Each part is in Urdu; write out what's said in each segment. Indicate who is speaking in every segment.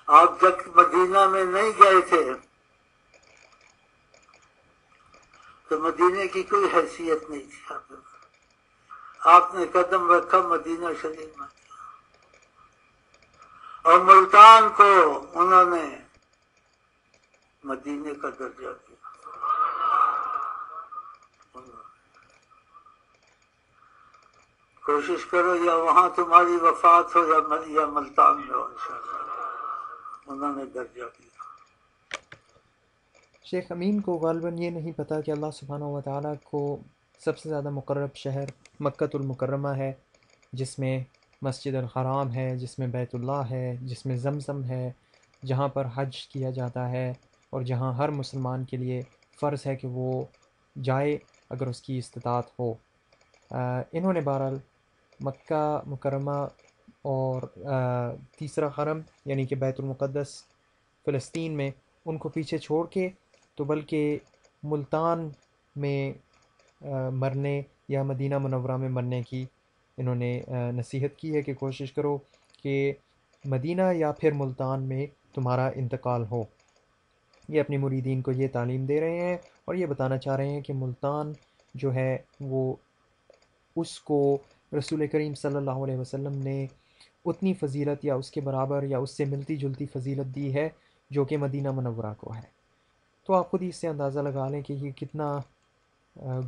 Speaker 1: آپ جب مدینہ میں نہیں گئے تھے تو مدینے کی کوئی حیثیت نہیں تھی. آپ نے قدم رکھا مدینہ شریف میں، اور ملتان کو انہوں نے مدینے کا درجہ دیا. کوشش کرو یا وہاں تمہاری وفات ہو یا ملتان میں ہو، انشاءاللہ انہوں نے درجہ دیا.
Speaker 2: شیخ امین کو غالباً یہ نہیں پتہ کہ اللہ سبحانہ و تعالیٰ کو سب سے زیادہ مقرب شہر مکۃ المکرمہ ہے، جس میں مسجد الحرام ہے، جس میں بیت اللہ ہے، جس میں زمزم ہے، جہاں پر حج کیا جاتا ہے، اور جہاں ہر مسلمان کے لیے فرض ہے کہ وہ جائے اگر اس کی استطاعت ہو. انہوں نے بہرحال مکہ مکرمہ اور تیسرا حرم یعنی کہ بیت المقدس فلسطین میں ان کو پیچھے چھوڑ کے تو بلکہ ملتان میں مرنے یا مدینہ منورہ میں مرنے کی انہوں نے نصیحت کی ہے کہ کوشش کرو کہ مدینہ یا پھر ملتان میں تمہارا انتقال ہو. یہ اپنے مریدین کو یہ تعلیم دے رہے ہیں اور یہ بتانا چاہ رہے ہیں کہ ملتان جو ہے وہ اس کو رسول کریم صلی اللہ علیہ وسلم نے اتنی فضیلت یا اس کے برابر یا اس سے ملتی جلتی فضیلت دی ہے جو کہ مدینہ منورہ کو ہے. تو آپ خود ہی اس سے اندازہ لگا لیں کہ یہ کتنا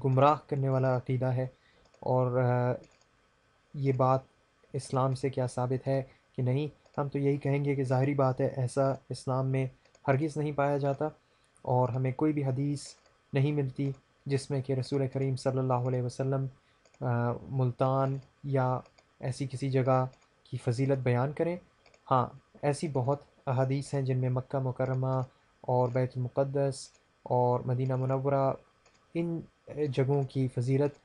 Speaker 2: گمراہ کرنے والا عقیدہ ہے، اور یہ بات اسلام سے کیا ثابت ہے کہ نہیں. ہم تو یہی کہیں گے کہ ظاہری بات ہے ایسا اسلام میں ہرگز نہیں پایا جاتا، اور ہمیں کوئی بھی حدیث نہیں ملتی جس میں کہ رسول کریم صلی اللہ علیہ وسلم ملتان یا ایسی کسی جگہ کی فضیلت بیان کریں. ہاں، ایسی بہت احادیث ہیں جن میں مکہ مکرمہ اور بیت المقدس اور مدینہ منورہ ان جگہوں کی فضیلت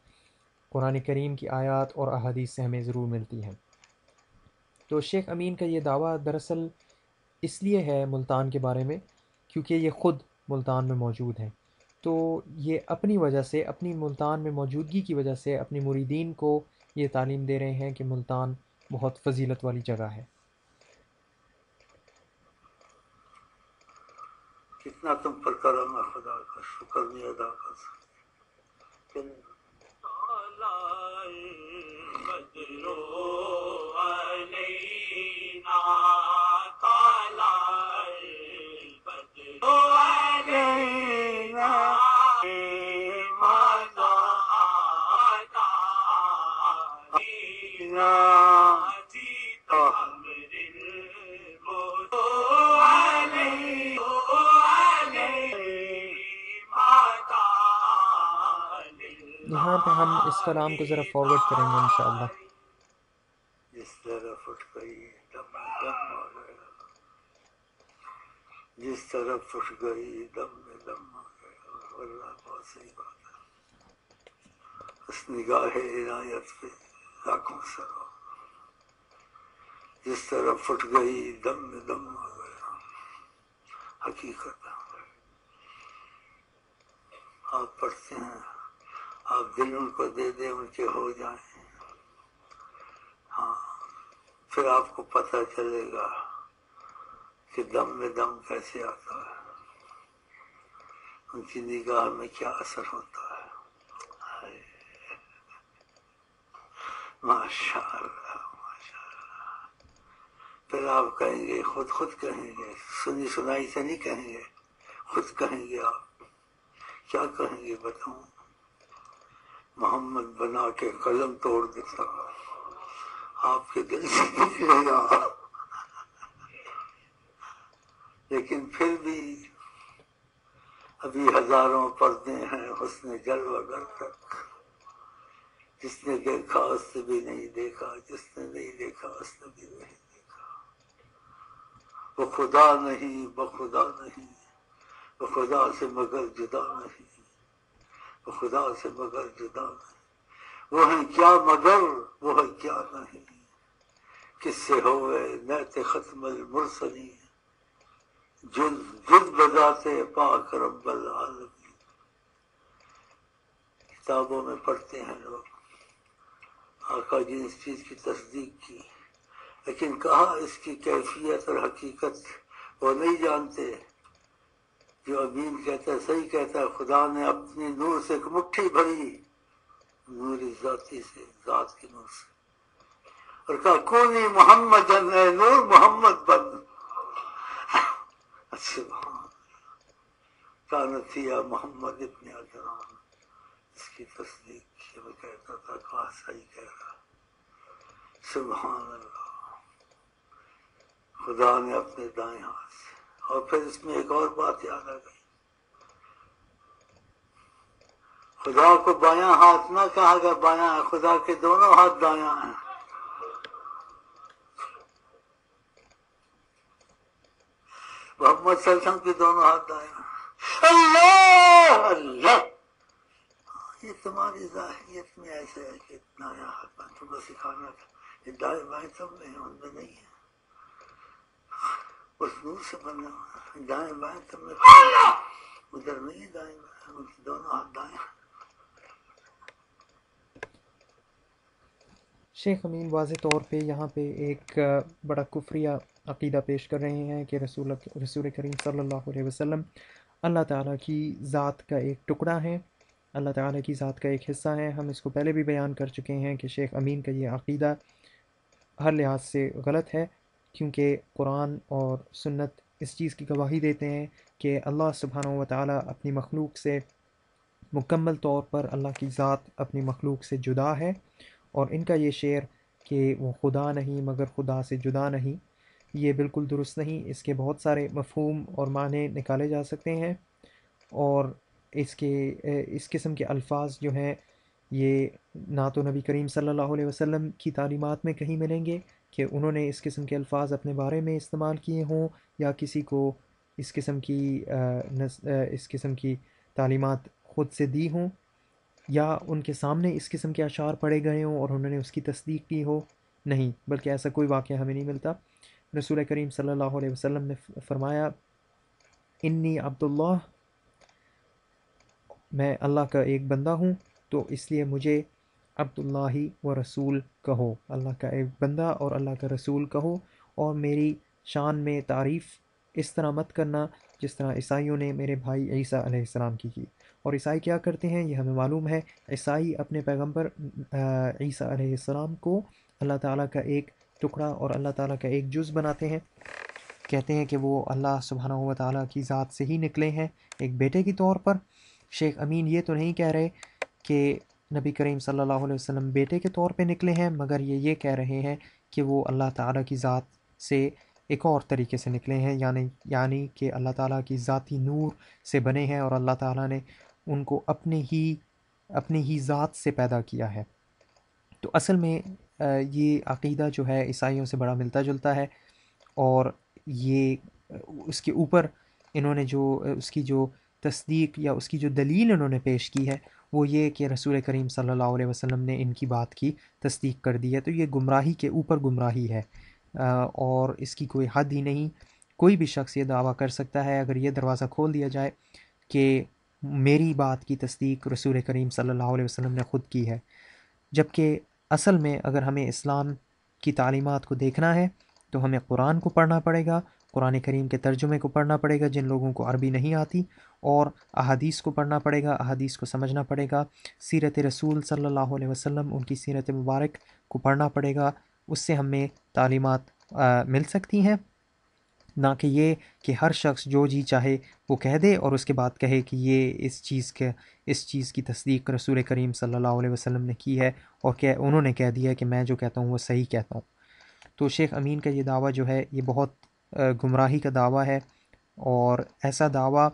Speaker 2: قرآن کریم کی آیات اور احادیث سے ہمیں ضرور ملتی ہیں. تو شیخ امین کا یہ دعویٰ دراصل اس لیے ہے ملتان کے بارے میں کیونکہ یہ خود ملتان میں موجود ہیں، تو یہ اپنی وجہ سے، اپنی ملتان میں موجودگی کی وجہ سے اپنی مریدین کو یہ تعلیم دے رہے ہیں کہ ملتان بہت فضیلت والی جگہ ہے.
Speaker 1: کتنا تم پر کرم ہے، خدا کا شکر نہیں ادا کر سکتے.
Speaker 2: یہاں پہ ہم اس کلام کو ذرا فارورڈ کریں گے انشاءاللہ.
Speaker 1: جس طرف اٹھ گئی دم میں دم آ گیا، جس طرف اٹھ گئی دم میں دم آ گیا. واللہ بہت صحیح بات ہے. اس نگاہ عنایت پہ لاکھوں سلام. جس طرف اٹھ گئی دم میں دم آ گیا. حقیقت آپ پڑھتے ہیں، آپ دل ان کو دے دیں ان کے ہو جائیں. ہاں، پھر آپ کو پتہ چلے گا کہ دم میں دم کیسے آتا ہے، ان کی نگاہ میں کیا اثر ہوتا ہے. ماشاء اللہ ماشاء اللہ. پھر آپ کہیں گے، خود کہیں گے، سنی سنائی سے نہیں کہیں گے، خود کہیں گے. آپ کیا کہیں گے بتاؤں؟ محمد بنا کے قلم توڑ دیتا آپ کے دل سے نکلے گا. لیکن پھر بھی ابھی ہزاروں پردے ہیں حسن جلوہ گر تک. جس نے دیکھا اس نے بھی نہیں دیکھا، جس نے نہیں دیکھا اس نے بھی نہیں دیکھا. وہ خدا نہیں، وہ خدا نہیں، وہ خدا سے مگر جدا نہیں، وہ خدا سے مگر جدا نہیں. وہ ہے کیا مگر وہ ہے کیا نہیں، کس سے ہوئے نیت ختم المرسلی، جد بذات پاک رب العالمین. کتابوں میں پڑھتے ہیں لوگ آقا جی اس چیز کی تصدیق کی، لیکن کہا اس کی کیفیت اور حقیقت وہ نہیں جانتے. جو امین کہتا ہے صحیح کہتا ہے. خدا نے اپنی نور سے ایک مٹھی بھری، نور ذاتی سے، ذات کے نور سے، اور کہا کونی محمد، اے نور محمد بن. سبحان کانت فیہا محمد ابن عدنان. اس کی تصدیق کی میں کہتا تھا کہا صحیح کہہ رہا. سبحان اللہ. خدا نے اپنے دائیں ہاتھ سے. اور پھر اس میں ایک اور بات یاد آ گئی. خدا کو بایاں ہاتھ نہ کہا گیا، بایاں ہے. خدا کے دونوں ہاتھ دایاں ہیں. محمد صلی اللہ علیہ وسلم کے دونوں ہاتھ دایاں ہیں. اللہ اللہ. یہ تمہاری ظاہریت میں ایسے ہے کہ دایاں ہاتھ میں تمہیں سکھانا تھا. یہ دائیں بائیں تم میں ہیں، ان میں نہیں ہے. اس نور سے بنا دائیں بائیں تم نے ادھر نہیں ہے. دائیں بائیں ان کے دونوں ہاتھ دائیں.
Speaker 2: شیخ امین واضح طور پہ یہاں پہ ایک بڑا کفریہ عقیدہ پیش کر رہے ہیں کہ رسول کریم صلی اللہ علیہ وسلم اللہ تعالیٰ کی ذات کا ایک ٹکڑا ہے، اللہ تعالیٰ کی ذات کا ایک حصہ ہے. ہم اس کو پہلے بھی بیان کر چکے ہیں کہ شیخ امین کا یہ عقیدہ ہر لحاظ سے غلط ہے، کیونکہ قرآن اور سنت اس چیز کی گواہی دیتے ہیں کہ اللہ سبحانہ و تعالیٰ اپنی مخلوق سے مکمل طور پر، اللہ کی ذات اپنی مخلوق سے جدا ہے. اور ان کا یہ شعر کہ وہ خدا نہیں مگر خدا سے جدا نہیں، یہ بالکل درست نہیں. اس کے بہت سارے مفہوم اور معنی نکالے جا سکتے ہیں، اور اس قسم کے الفاظ جو ہیں یہ نہ تو نبی کریم صلی اللہ علیہ وسلم کی تعلیمات میں کہیں ملیں گے کہ انہوں نے اس قسم کے الفاظ اپنے بارے میں استعمال کیے ہوں، یا کسی کو اس قسم کی تعلیمات خود سے دی ہوں، یا ان کے سامنے اس قسم کے اشعار پڑھے گئے ہوں اور انہوں نے اس کی تصدیق کی ہو. نہیں، بلکہ ایسا کوئی واقعہ ہمیں نہیں ملتا. رسول کریم صلی اللہ علیہ وسلم نے فرمایا انی عبداللہ، میں اللہ کا ایک بندہ ہوں، تو اس لیے مجھے عبداللہ و رسول کہو، اللہ کا ایک بندہ اور اللہ کا رسول کہو. اور میری شان میں تعریف اس طرح مت کرنا جس طرح عیسائیوں نے میرے بھائی عیسیٰ علیہ السلام کی. اور عیسائی کیا کرتے ہیں یہ ہمیں معلوم ہے. عیسائی اپنے پیغمبر عیسیٰ علیہ السلام کو اللہ تعالیٰ کا ایک ٹکڑا اور اللہ تعالیٰ کا ایک جز بناتے ہیں، کہتے ہیں کہ وہ اللہ سبحانہ و تعالیٰ کی ذات سے ہی نکلے ہیں ایک بیٹے کے طور پر. شیخ امین یہ تو نہیں کہہ رہے کہ نبی کریم صلی اللہ علیہ وسلم بیٹے کے طور پہ نکلے ہیں، مگر یہ کہہ رہے ہیں کہ وہ اللہ تعالیٰ کی ذات سے ایک اور طریقے سے نکلے ہیں، یعنی کہ اللہ تعالیٰ کی ذاتی نور سے بنے ہیں اور اللہ تعالیٰ نے ان کو اپنے ہی ذات سے پیدا کیا ہے. تو اصل میں یہ عقیدہ جو ہے عیسائیوں سے بڑا ملتا جلتا ہے، اور یہ اس کے اوپر انہوں نے اس کی جو تصدیق یا اس کی جو دلیل انہوں نے پیش کی ہے وہ یہ کہ رسول کریم صلی اللہ علیہ وسلم نے ان کی بات کی تصدیق کر دی ہے. تو یہ گمراہی کے اوپر گمراہی ہے، اور اس کی کوئی حد ہی نہیں. کوئی بھی شخص یہ دعویٰ کر سکتا ہے اگر یہ دروازہ کھول دیا جائے کہ میری بات کی تصدیق رسول کریم صلی اللہ علیہ وسلم نے خود کی ہے، جبکہ اصل میں اگر ہمیں اسلام کی تعلیمات کو دیکھنا ہے تو ہمیں قرآن کو پڑھنا پڑے گا، قرآن کریم کے ترجمے کو پڑھنا پڑے گا جن لوگوں کو عربی نہیں آتی، اور احادیث کو پڑھنا پڑے گا، احادیث کو سمجھنا پڑے گا، سیرت رسول صلی اللہ علیہ وسلم ان کی سیرت مبارک کو پڑھنا پڑے گا. اس سے ہمیں تعلیمات مل سکتی ہیں، نہ کہ یہ کہ ہر شخص جو جی چاہے وہ کہہ دے اور اس کے بعد کہے کہ یہ اس چیز کی تصدیق رسول کریم صلی اللہ علیہ وسلم نے کی ہے، اور کہ انہوں نے کہہ دیا کہ میں جو کہتا ہوں وہ صحیح کہتا ہوں. تو شیخ امین کا یہ دعویٰ جو ہے یہ بہت گمراہی کا دعویٰ ہے، اور ایسا دعویٰ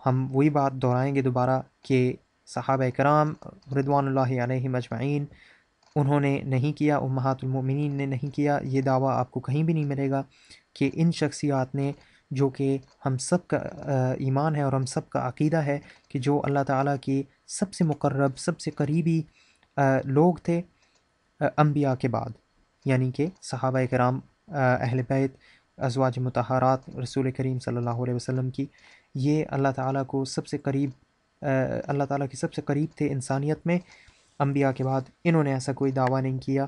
Speaker 2: ہم وہی بات دہرائیں گے دوبارہ کہ صحابہ کرام رضوان اللہ علیہم اجمعین انہوں نے نہیں کیا، امہات المؤمنین نے نہیں کیا. یہ دعویٰ آپ کو کہیں بھی نہیں ملے گا کہ ان شخصیات نے، جو کہ ہم سب کا ایمان ہے اور ہم سب کا عقیدہ ہے کہ جو اللہ تعالیٰ کے سب سے مقرب، سب سے قریبی لوگ تھے انبیاء کے بعد، یعنی کہ صحابہ کرام، اہل بیت، ازواج مطہرات رسول کریم صلی اللہ علیہ وسلم کی، یہ اللہ تعالیٰ کو سب سے قریب، اللہ تعالیٰ کے سب سے قریب تھے انسانیت میں انبیاء کے بعد. انہوں نے ایسا کوئی دعویٰ نہیں کیا.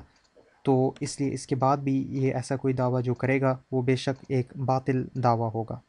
Speaker 2: تو اس لیے اس کے بعد بھی یہ ایسا کوئی دعویٰ جو کرے گا وہ بے شک ایک باطل دعویٰ ہوگا۔